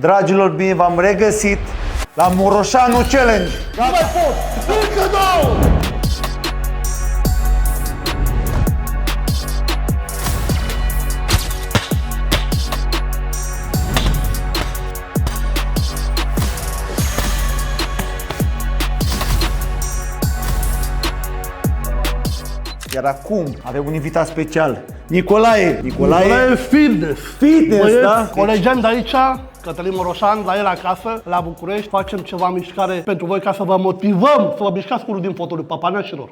Dragilor, bine v-am regăsit la Moroșanu Challenge! Nu mai pot! Încă două! Iar acum avem un invitat special, Nicolae Fitness! Fitness, Băieți, da? colegem de aici, Cătălin Moroșan, la el acasă, la București, facem ceva mișcare pentru voi ca să vă motivăm să vă mișcați cu unul din fotoliu papanașilor.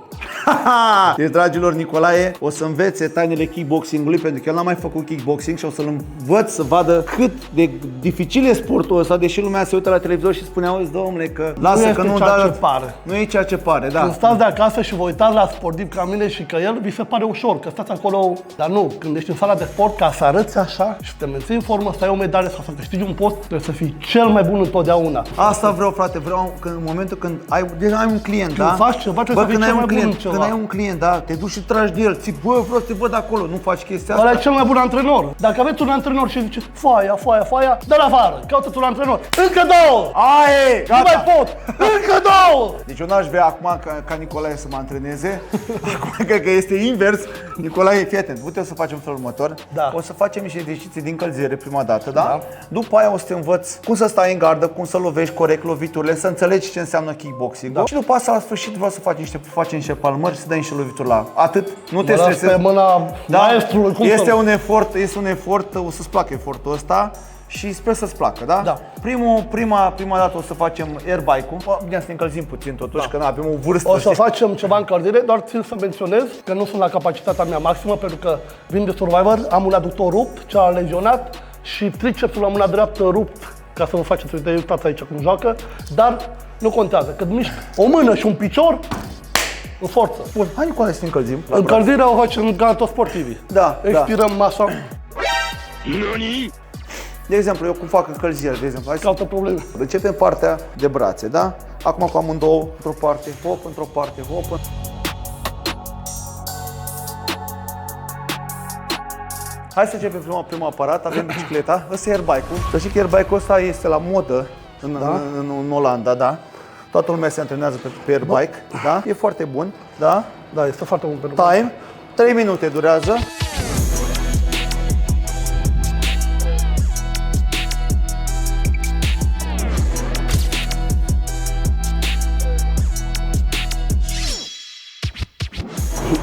Deci, dragilor, Nicolae o să învețe tainele kickboxingului, pentru că el n-a mai făcut kickboxing și o să-l învăț să vadă cât de dificil e sportul ăsta, deși lumea se uită la televizor și spune: auzi, domnule, că lasă că nu, dar ce pare. Nu e ceea ce pare, da. Când stați de acasă și vă uitați la sportiv ca mine și că el, vi se pare ușor, că stați acolo, dar nu, când ești în sala de sport, ca să arăți așa și să te menții în formă, să ai o medalie sau să câștigi un post, trebuie să fii cel mai bun întotdeauna. Asta vreau, frate, vreau că în momentul când ai un client, da? Când faci ceva, trebuie să fii cel mai bun în ceva. Când ai un client, da, te duci și tragi de el, ții, bă, vreau să te văd acolo, nu faci chestia asta. Ăla e cel mai bun antrenor. Dacă aveți un antrenor și zice foaia, dă-l afară, caută-ți un antrenor. Încă două! Aie, Nu mai pot! Încă două! Deci eu n-aș vrea acum ca Nicolae să mă antreneze. Acum cred că este invers. Nicolae, fii atent, putem să facem felul următor. Da. O să facem niște exerciții din încălzire prima dată, da? După aia o să te învăț cum să stai în gardă, cum să lovești corect loviturile, să înțelegi ce înseamnă kickboxing. Da. Și după asta, la sfârșit, vreau să facem niște palmări și să dai niște lovituri la atât. Nu te stresezi. Pe mâna maestrului, cum este un efort, o să-ți placă efortul ăsta. Și sper să-ți placă, da? Da. Prima dată o să facem airbike-ul. Bine, să ne încălzim puțin totuși, că avem o vârstă. O să facem ceva încălzire, doar țin să menționez că nu sunt la capacitatea mea maximă, pentru că vin de Survivor, am un aductor rupt, cel lesionat și tricepsul la mâna dreaptă rupt, ca să vă faceți uite, uitați aici cum joacă, dar nu contează, că mișc o mână și un picior, în forță. Bun, hai Nicolae să ne încălzim. Încălzirea o facem ca toți sportivii. Da, expirăm așa. De exemplu, eu cum fac încălzire, de exemplu, hai să Altă problemă. începem partea de brațe, da? Acum cu amândouă, într-o parte, hop, într-o parte, hop. Hai să începem primul aparat, avem bicicleta, ăsta e airbike-ul. Să știi că airbike-ul ăsta este la modă în Olanda, da? Toată lumea se antrenează pe airbike, da? E foarte bun, da? Da, este foarte bun pentru Time, 3 minute durează.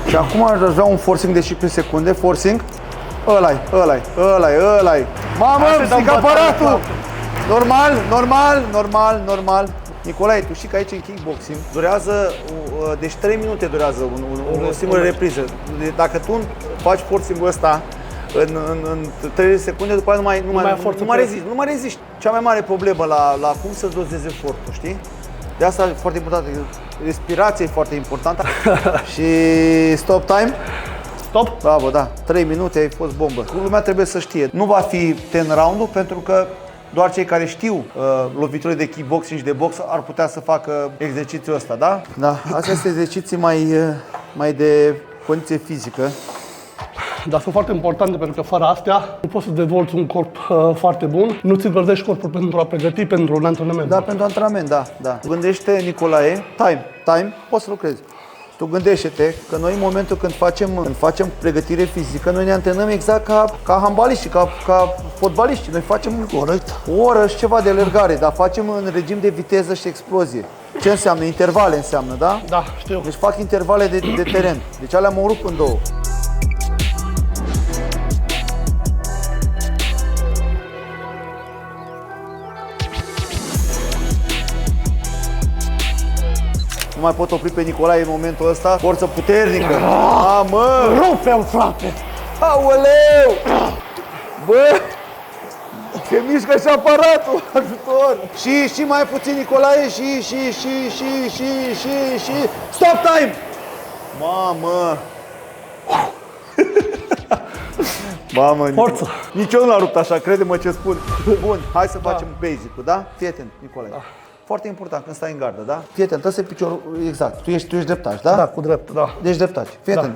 Și acum aș vrea un forcing de 15 secunde, forcing. Ăla-i. Mamă, stric aparatul! Normal. Nicolae, tu știi că aici în kickboxing durează, deci 3 minute durează o singură repriză. Dacă tu faci forcing-ul ăsta în 30 secunde, după aia nu mai reziști. Cea mai mare problemă la cum să-ți dozezi efortul, știi? De asta e foarte important. Respirația e foarte importantă. Și stop time. Stop? Bravo, da. 3 minute, ai fost bombă. Lumea trebuie să știe. Nu va fi 10 round-ul pentru că doar cei care știu loviturile de kickboxing și de box ar putea să facă exercițiul ăsta, da? Da. Astea sunt exerciții mai de condiție fizică. Dar sunt foarte importante, pentru că fără astea nu poți să dezvolți un corp foarte bun. Nu ți găsești corpul pentru a pregăti pentru un antrenament. Da, pentru antrenament, da. Tu gândește, Nicolae, time, poți să lucrezi. Tu gândește-te că noi în momentul când facem pregătire fizică, noi ne antrenăm exact ca handbaliști, ca fotbaliști. Noi facem o oră și ceva de alergare, dar facem în regim de viteză și explozie. Ce înseamnă? Intervale înseamnă, da? Da, știu. Deci fac intervale de teren. Deci alea mă rup în două. Nu mai pot opri pe Nicolae în momentul ăsta. Forță puternică. Mă! Rupe-l, frate! Aoleu! Bă! Se mișcă și aparatul! Ajutor! Și mai puțin, Nicolae, și... Stop time! Mamă! Mamă, Forță! Nici eu nu l-a rupt așa, crede-mă ce spun. Bun, hai să facem basic-ul, da? Fii atent, Nicolae. Da. Foarte important când stai în gardă, da? Fii atent, ăsta e piciorul, exact. Tu ești dreptaș, da? Da, cu drept, da. Deci dreptaș. Fii atent,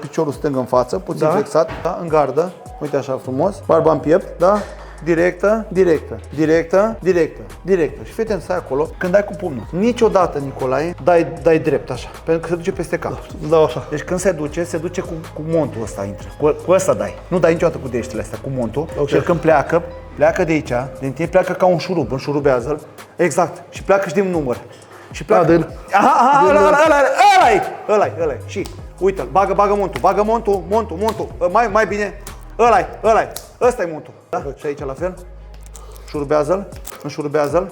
piciorul stâng în față, puțin flexat, da? În gardă, uite așa frumos, barba în piept, da? directă, directă, directă, directă, directă. Și fii atent, stai acolo, când dai cu pumnul. Niciodată, Nicolae, dai drept așa, pentru că se duce peste cap. Da, așa. Deci când se duce cu montul ăsta, intră. Cu ăsta dai. Nu dai niciodată cu degetele astea, cu montul. Ok. Și când pleacă de aici, din tine pleacă ca un șurub, înșurubează-l. Exact. Și pleacă și din număr. Și pleacă. Ăla-i. Și uite-l, bagă montul, mai bine. Ăla-i. Ăsta-i montul. Da? Și aici la fel. Înșurubează-l.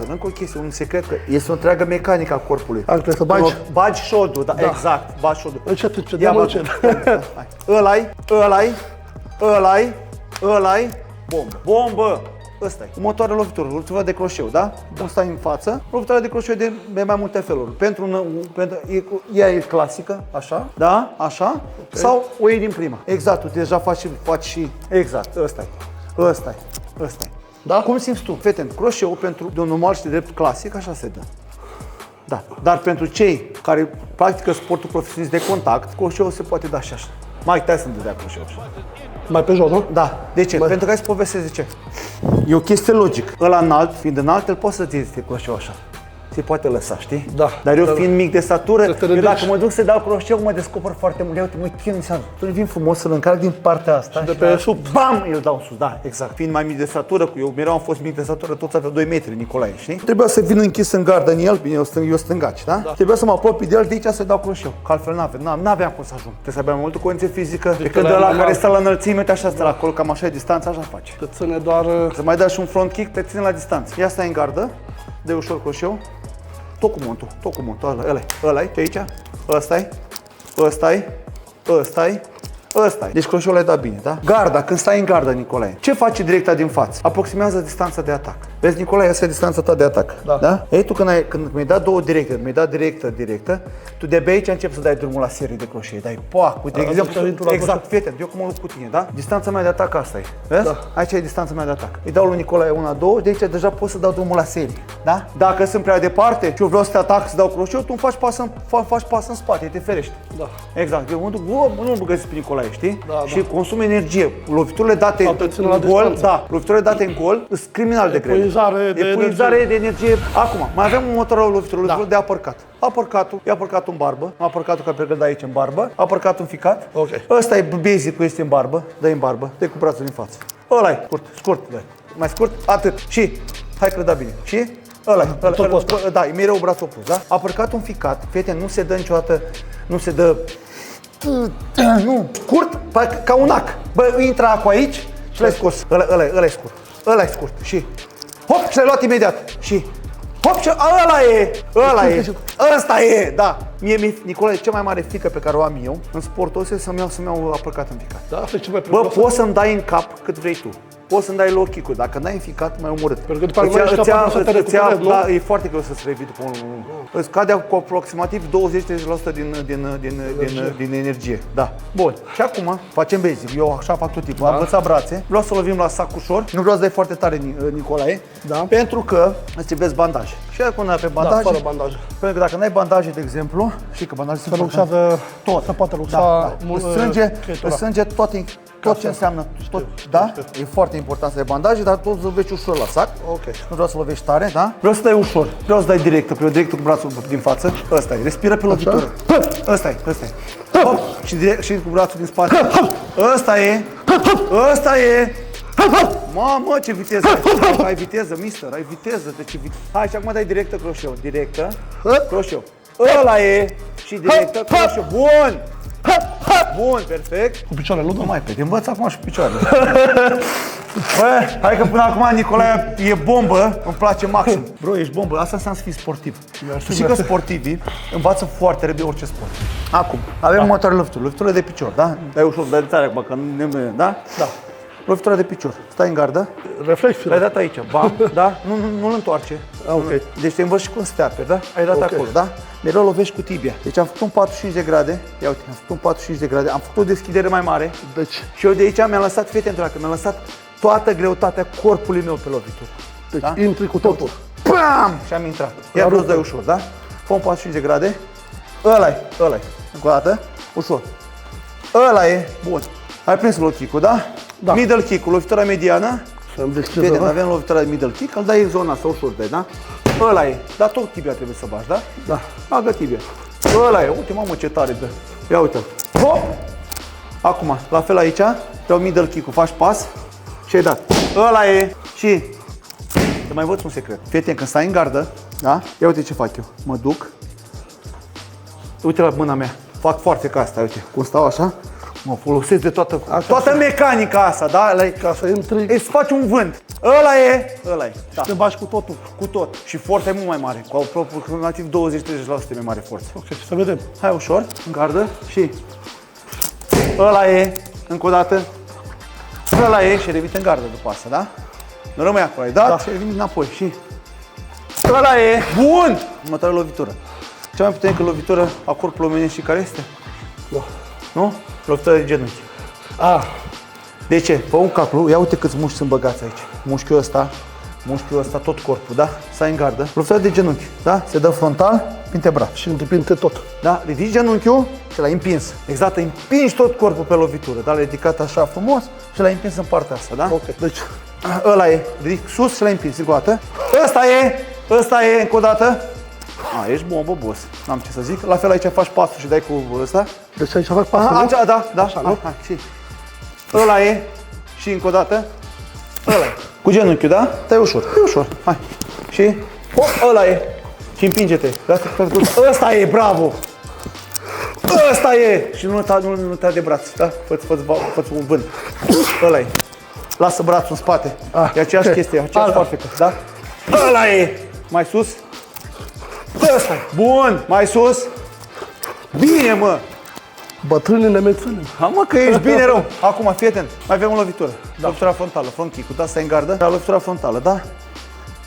Încă o chestie, un secret, că este o întreagă mecanică a corpului. Trebuie să bagi. Bagi șoldul, da, exact, bagi șoldul. Încet, Ia, încet. Ăla-i, bombă. Ăsta e. Motoarele lovitură, lovitura de croșeu, da? Cum stai în față, lovitura de croșeu de mai multe feluri. Ea e clasică, așa, da? Așa, okay. Sau o iei din prima. Exact, tu deja faci și exact, ăsta e. Da? Cum simți tu? Fii atent, croșeul de un normal și de drept clasic, așa se dă. Da. Dar pentru cei care practică sportul profesionist de contact, croșeul se poate da și așa. Mike Tyson dădea croșeul așa. Mai pe jos, nu? Da. De ce? Pentru că hai să povestesc de ce. E o chestie logică. Ăla înalt, fiind înalt, el poate să-ți iei croșeul așa. Se poate lăsa, știi? Da. Dar eu fiind mic de statură, eu ridici. dacă mă duc să dau croșeu, mă descoper foarte mult. Uite, mă chin în seama. Tu vin frumos să-l încarc din partea asta și de pe sub. Bam! Îl dau sus, da, exact. Fiind mai mic de statură, eu mereu am fost mic de statură, toți aveau 2 metri, Nicolae, știi? Trebuia să vin închis în gardă în el, bine, eu stângaci, da? Trebuia să mă apropii de el, de aici să dau croșeu, că altfel n-aveam cum să ajung. Trebuie să aveam multă condiție fizică, decât de la care stă la înălțime, uite așa stă la acolo, cam așa e distanța, așa face. Te ține doar... Să mai dai și un front kick, te ține la distanță. Ia stai în gardă, dă ușor croșeu. Tot cu montul, ăla-i, ce aici, ăsta-i. Deci croșeul l-ai dat bine, da? Garda, când stai în gardă, Nicolae, ce face directa din față? Aproximează distanța de atac. Vezi, Nicolae, asta e distanța ta de atac. Da? Ei, tu când mi-ai dat două directe, mi-ai dat directă, tu de pe aici începi să dai drumul la serie de croșee. Dai pac, de exemplu, exact, fii atent, eu cum mă lupt cu tine, da? Distanța mea de atac asta e. Vezi? Da. Aici e distanța mea de atac. Îi dau lui Nicolae 1, 2, de aici deja pot să dau drumul la serie, da? Dacă sunt prea departe și eu vreau să te atac, să dau croșeu, tu îmi faci pas în spate, te ferești. Da. Exact. Eu mă duc, nu mă găsesc pe Nicolae, știi? Da, și consum energie. Loviturile date în gol, loviturile date în gol, sunt criminal de grele. Epuizare de energie. Acum, mai avem un motor al loviturilor de apărcat. Apărcatul în barbă, apărcatul care pregăt aici în barbă, apărcatul în ficat. Okay. Ăsta e basic-ul, este în barbă, dă-i în barbă, dă-i cu brațul din față. Ăla-i, scurt, dă-i. Mai scurt, atât. Și, hai că da bine. Și da, e mereu brațul opus, da? Apărcatul în ficat, prieten, nu se dă niciodată, nu se dă scurt, ca un ac. Bă, intră acul aici și l-ai scos. Ăla e scurt. Și hop, și l-ai luat imediat. Și hop, și ăsta e, da. Nicolae, cea mai mare frică pe care o am eu în sportul ăsta să-mi iau apărcat în ficat. Da, asta e ceva bă, poți să-mi dai în cap cât vrei tu. Poți să-mi dai low kick-ul, dacă n-ai înficat, mai omorât. Pentru că după aceea e foarte greu să se revii după unul. Îți cade cu aproximativ 20-30% din energie. Da. Bun. Și acum facem basic. Eu așa fac tot timpul. Am învățat brațe. Vreau să lovim la sac ușor. Nu vreau să dai foarte tare, Nicolae. Da. Pentru că îți trebuie bandaje. Și acum n-ai pe bandaje. Da, fără bandaje. Pentru că dacă n-ai bandaje, de exemplu, și că bandaje se luxează tot. Se poate luxa îți strânge tot ce înseamnă, da? E foarte important să ai bandaje, dar tot lovești ușor la sac. Okay. Nu vreau să lovești tare, da? Vreau să dai ușor. Vreau să dai directă cu brațul din față. Ăsta e. Respiră pe lovitură. Ăsta e. Hop. Și cu brațul din spate. Ăsta e. Mamă, ce viteză ai! Ai viteză, mister, ai viteză. Hai, și acum dai directă croșeu. Directă, croșeu. Ăla e. Și directă, croșeu. Bun! Bun, perfect. Cu picioarele, nu? Mai pe, te învăț acum și cu picioarele. Bă, hai că până acum Nicolae e bombă, îmi place maxim. Bro, ești bombă, asta înseamnă să fii sportiv. Știi că sportivii învață foarte repede orice sport. Acum, avem următoarele loviturile de picior, da? Dai ușor, dai de tare acum, că nu, da? Da. Lovitura de picior. Stai în gardă. Reflex. L-ai dat aici, bam, da? Nu-l întoarce. Okay. Deci te învăț și cum să te aperi, da? Ai dat acolo, da? Mereu lovești cu tibia. Deci am făcut un 45 de grade. Ia uite, am făcut un 45 de grade. Am făcut o deschidere mai mare. Deci. Și eu de aici mi-am lăsat, fii atent, mi-am lăsat toată greutatea corpului meu pe lovitură. Deci da? Intri cu totul. Bam! Și am intrat. Ia vreau să dai ușor, da? Fă un 45 de grade. Ăla-i. Încă o dată. Ușor. Ăla e. Bun. Ai prins low kick-ul, da? Da. Middle kick-ul, lovitura mediană. Să-mi deschidă, Prieten, da? avem lovitura de middle kick, îl dai în zona asta ușor de, da? Ăla e. Dar tot tibia trebuie să bagi, da? Da. Bagă tibia. Ăla e. Uite, mamă, ce tare dă. Ia uite. Hop! Acum, la fel aici, iau middle kick-ul, faci pas și ai dat. Ăla e. Și te mai învăț un secret. Fii atent, când stai în gardă, da? Ia uite ce fac eu. Mă duc. Uite la mâna mea. Fac foarte ca asta, uite. Cum stau așa, mă folosesc de toată mecanica asta, da? Ca să intri, Îți faci un vânt. Ăla e. Ăla e. Da. te bagi cu totul. Cu tot. Și forța e mult mai mare. Cu aproximativ 20-30% mai mare forță. Ok, să vedem. Hai ușor, în gardă și ăla e, încă o dată, ăla e și revii în gardă după asta, da? Nu rămâi acolo, ai dat Da. și revii înapoi și ăla e, bun! Următoarea lovitură. Cea mai puternică lovitură a corpului omenesc și care este? Da. Nu? Lovitura de genunchi. De ce? Fă un calcul, ia uite câți mușchi sunt băgați aici. Mușchiul ăsta, tot corpul, da? Stai în gardă. Lovitura de genunchi, da? Se dă frontal, pinte braț. Și îndepinde tot. Da? Ridici genunchiul și l-ai împins. Exact, împingi tot corpul pe lovitură, da? L-ai ridicat așa frumos și l-ai împins în partea asta, da? Ok, deci Ăla e, ridic sus și l-ai împins, încă o dată. Ăsta e, încă o dată. Ești bombă, boss. N-am ce să zic. La fel aici faci pasul și dai cu ăsta. deci aici fac pasul, nu? Aici, da, Așa, nu? hai, și. Ăla e, și încă o dată. Ăla e. Cu genunchiul, da? Stai ușor, e ușor. Hai. Și, hop, ăla e. Și împinge-te. Ăsta e, bravo. Ăsta e! Și nu te de braț, da? Fă-ți un vânt. Ăla e. Lasă brațul în spate. E aceeași chestie, aceeași farfecă, da? Ăla e! Mai sus. Ăsta e. Bun! Mai sus. Bine, mă! Bătrânii ne menținem. Mă, că ești bine rău. Acum, fii atent. Mai avem o lovitură. Da. Lovitura frontală, front kick-ul, da? Stai în gardă. Da, lovitura frontală, da?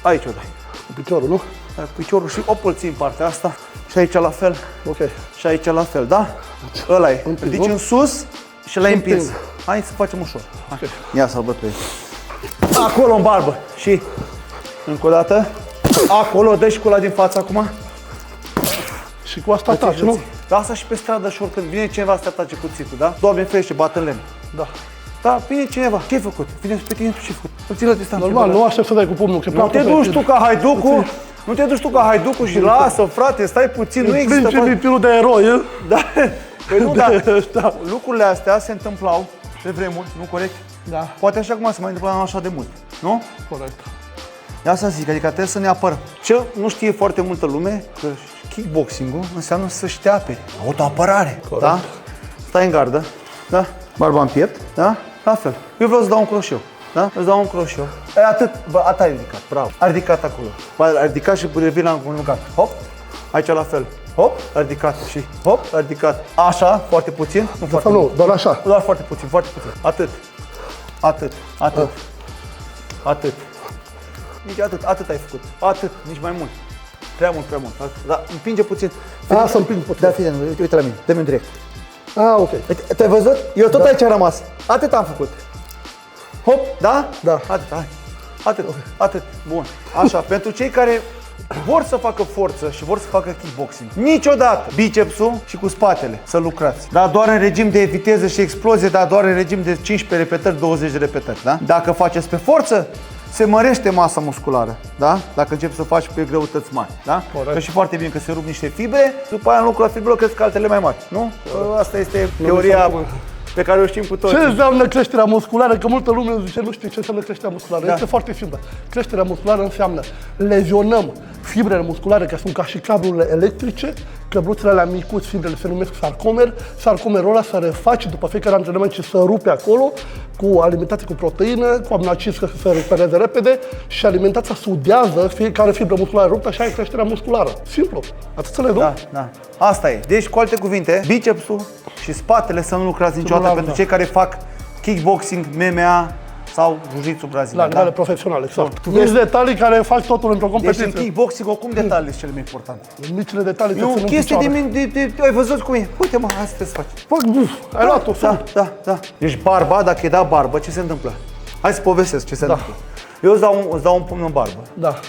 Aici o dai. Cu piciorul, nu? Dai cu piciorul și o pălții în partea asta. Și aici la fel. Ok. Și aici la fel, da? Ăla e. Împins, Ridici nu? în sus și l-ai împins. Împins. Hai să facem ușor. Hai. Ok. Ia să-l băt pe el. Acolo în barbă. Și încă o dată. Acolo, dă și cu ăla din față acum. Și cu asta ataci, nu? Da, asta și pe stradă și oricând vine cineva să te atace cuțitul, da? Doamne ferește, bată în lemn. Da. Da, vine cineva. Ce ai făcut? Vine pe tine, tu ce ai făcut? Îl ții la distanță. Normal, nu aștept să dai cu pumnul, că Nu te duci tu ca haiducul. Nu te duci tu ca haiducul și lasă, frate, stai puțin, nu există. Principiul de eroi, Da. Păi nu, da. da. Lucrurile astea se întâmplau pe vremuri, nu corect? Da. Poate așa cum se mai întâmpla așa de mult, nu? Corect. De asta zic, adică trebuie să ne apărăm. Ce nu știe foarte multă lume, că kickboxing-ul înseamnă să-și te aperi. Autoapărare, Corect. da? Stai în gardă, da? Barba în piept, da? La fel. Eu vreau să dau un croșeu, da? Îți dau un croșeu. E atât, bă, atât ai ridicat, bravo. Ai ridicat acolo. Ai ridicat și revii la încunucat. Hop, aici la fel. Hop, ai ridicat și hop, ai ridicat. Așa, foarte puțin. Nu foarte Sau mult. nu, doar așa. Doar foarte puțin, foarte puțin. Atât. Atât. Atât. Atât. Nici atât ai făcut. Atât, nici mai mult. Prea mult, prea mult. Da, împinge puțin. Să împing puțin. Da, fii, uite la mine. Dă-mi un direct. Ok. Te-ai văzut? Eu tot aici am rămas. Atât am făcut. Hop, da? Da. Atât, hai. Atât, atât. Bun. Așa, pentru cei care vor să facă forță și vor să facă kickboxing, niciodată bicepsul și cu spatele să lucrați. Da, doar în regim de viteză și explozie, dar doar în regim de 15 repetări, 20 de repetări, da? Dacă faceți pe forță, se mărește masa musculară, da? Dacă începi să faci pe greutăți mari, da? Corect. Că și foarte bine că se rup niște fibre, după aia în locul la fibrelor cresc altele mai mari, nu? Asta este teoria pe care o știm cu toții. Ce înseamnă creșterea musculară? Că multă lume zice, nu știe ce înseamnă creșterea musculară. Da. Este foarte simplă. Creșterea musculară înseamnă lezionăm fibrele musculare, că sunt ca și cablurile electrice, căbluțele alea micuți, fibrele se numesc sarcomer. Sarcomerul ăla se reface după fiecare antrenament și se rupe acolo cu alimentație cu proteină, cu aminoacizi că se recupereze repede și alimentația sudează fiecare fibră musculară ruptă, așa e creșterea musculară. Simplu. Atât să le duc. Da, da. Asta e. Deci, cu alte cuvinte, bicepsul și spatele să nu lucrați niciodată pentru cei care fac kickboxing, MMA sau jiu-jitsu La brazilian. nivele profesionale, exact. Tu Mici vezi- detalii care fac totul într-o Deci în competiție. kickboxing, oricum, detaliile sunt cele mai importante. Micile detalii E te o țin în chestie picioare. ai văzut cum e? Uite, mă, asta trebuie să faci. Fac buf, ai luat-o, Da, da, da. Deci barba, dacă e dat barbă, ce se întâmplă? Hai să povestesc ce se întâmplă. Eu îți dau un pumn în barbă. Da.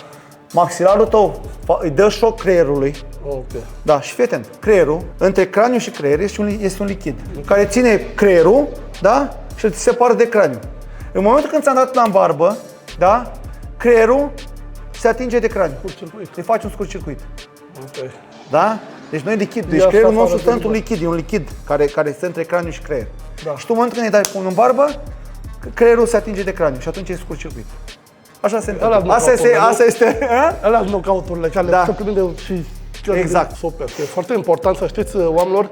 maxilarul tău îi dă șoc creierului. Ok. Da, și fii atent, creierul, între craniu și creier este un lichid care ține creierul, da, și îl separă de craniu. În momentul când ți-am dat la în barbă, da, creierul se atinge de craniu. Scurt-circuit. Îi faci un scurt circuit. Ok. Da? Deci nu e lichid, deci Ia creierul asta nostru afară stă de într-un lichid, e un lichid care stă între craniu și creier. Da. Și tu în momentul când îi dai pumnul în barbă, creierul se atinge de craniu și atunci e scurt circuit. Așa se întâmplă. Asta este. Alea sunt knockout-urile care Da. se prinde și Exact. super. E foarte important să știți, oamenilor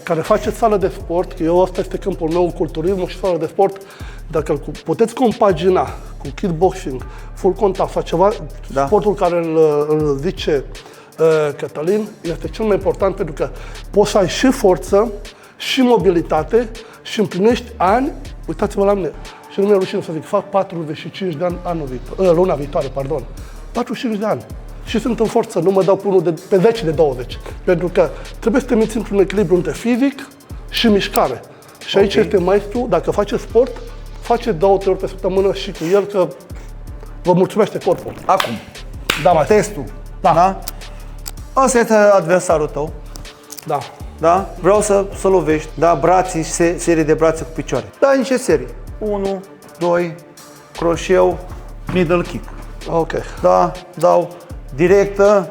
care faceți sală de sport, că eu asta este câmpul meu, culturismul și sală de sport, dacă puteți compagina cu kickboxing, full contact sau ceva, Da. sportul care îl zice Cătălin, este cel mai important pentru că poți să ai și forță, și mobilitate și împlinești ani, uitați-vă la mine, și nu mi-e rușine să zic, fac 45 de ani luna viitoare, 45 de ani. Și sunt în forță, nu mă dau pe unul pe 10 de 20. Pentru că trebuie să te menții într-un echilibru între fizic și mișcare. Și aici este maestru, dacă face sport, face 2-3 ori pe săptămână și cu el că vă mulțumește corpul. Acum, Da, maestru. testul. Da? Asta este adversarul tău. Da. Da? Vreau să lovești, da? Brații, serie de brațe cu picioare. Da, niște serii. 1, 2, croșeu, middle kick. Ok. Da, dau directă,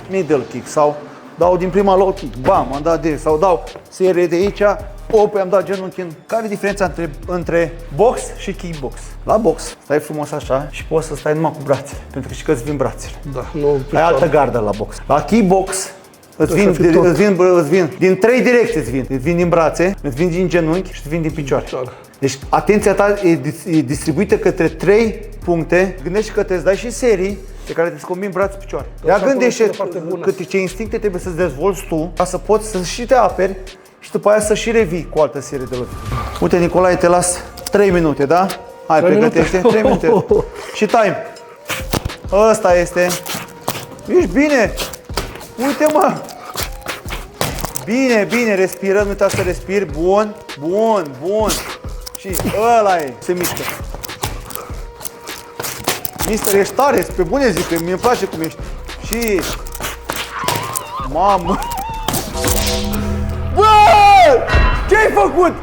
middle kick sau dau din prima low kick, bam, am dat direct, sau dau serie de aici, am dat genunchi în. Care e diferența între box și kickbox? La box stai frumos așa și poți să stai numai cu brațele, pentru că știi că îți vin brațele. Da, nu Ai altă gardă la box. La kickbox îți vin din 3 direcții, îți vin din brațe, îți vin din genunchi și îți vin din picioare. Deci atenția ta e distribuită către 3 puncte. Gândește că trebuie să dai și serii pe care trebuie să combini braț-picioare. Ia gândește ce instincte trebuie să-ți dezvolți tu ca să poți să și te aperi și după aia să și revii cu o altă serie de lovituri. Uite, Nicolae, te las 3 minute, da? Hai, pregătește, 3 minute. Și time. Ăsta este. Ești bine? Uite, mă! Bine, respiră, nu uita să respiri. Bun. Și ăla e, se mișcă. Mister, ești tare, pe bune zic, că mi-e place cum ești. Și... Mamă! Bă! Ce-ai făcut?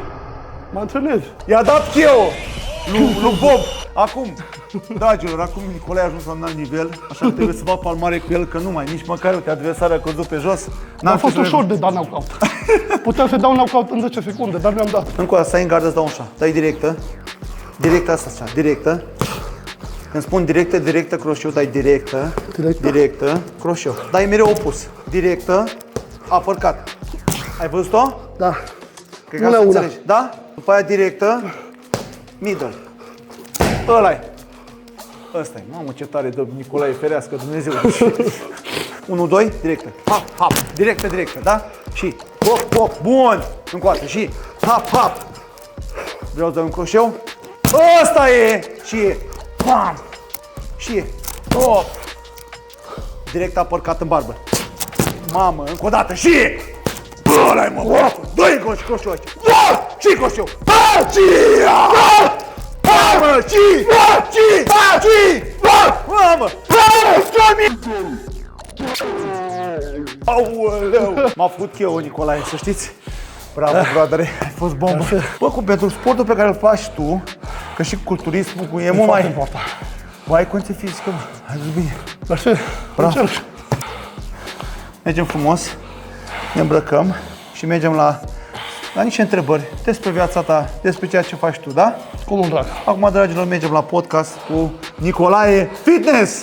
Mă antrenez. I-a dat cheo lui Bob. Acum, dragilor, acum Nicolae a ajuns la un alt nivel, așa că trebuie să fac palmare cu el, că nu mai, nici măcar, uite, adversarea a căzut pe jos. A fost ușor de dat knockout. Puteam să dau knockout în 10 secunde, dar mi-am dat. Încă o dată, stai în gardă, îți dau așa. Dai directă. Directă asta, așa, directă. Când spun directă, croșeu, dai directă, croșeu. Dai mereu opus. Directă, uppercut. Ai văzut-o? Da. Cred că asta înțelegi. Da? După aia directă, middle. Ăla-i. Ăsta-i. Mamă, ce tare dă Nicolae, ferească Dumnezeu. 1, 2, directă. Hop. Directă, da? Și hop. Bun. Încă o dată. Și hop. Vreau să dau un croșeu. Ăsta e. Și e. Bam. Și e. Hop. Direct uppercut în barbă. Mamă, încă o dată. Și e. Ăla-i, mă. Dă-i croșeu aici. Și croșeu. Mamă! Aoleu! M-a făcut cheu, Nicolae, să știți. Bravo, broadere, ai fost bombă. Bă, cum pentru sportul pe care îl faci tu, că și culturismul e mult mai important. Bă, ai condiție fizică, bă. Ai zis bine. Mersi. Bravo. Mergem frumos, ne îmbrăcăm și mergem la niște întrebări despre viața ta, despre ceea ce faci tu, da? Cum un drag. Acum, dragilor, mergem la podcast cu Nicolae Fitness!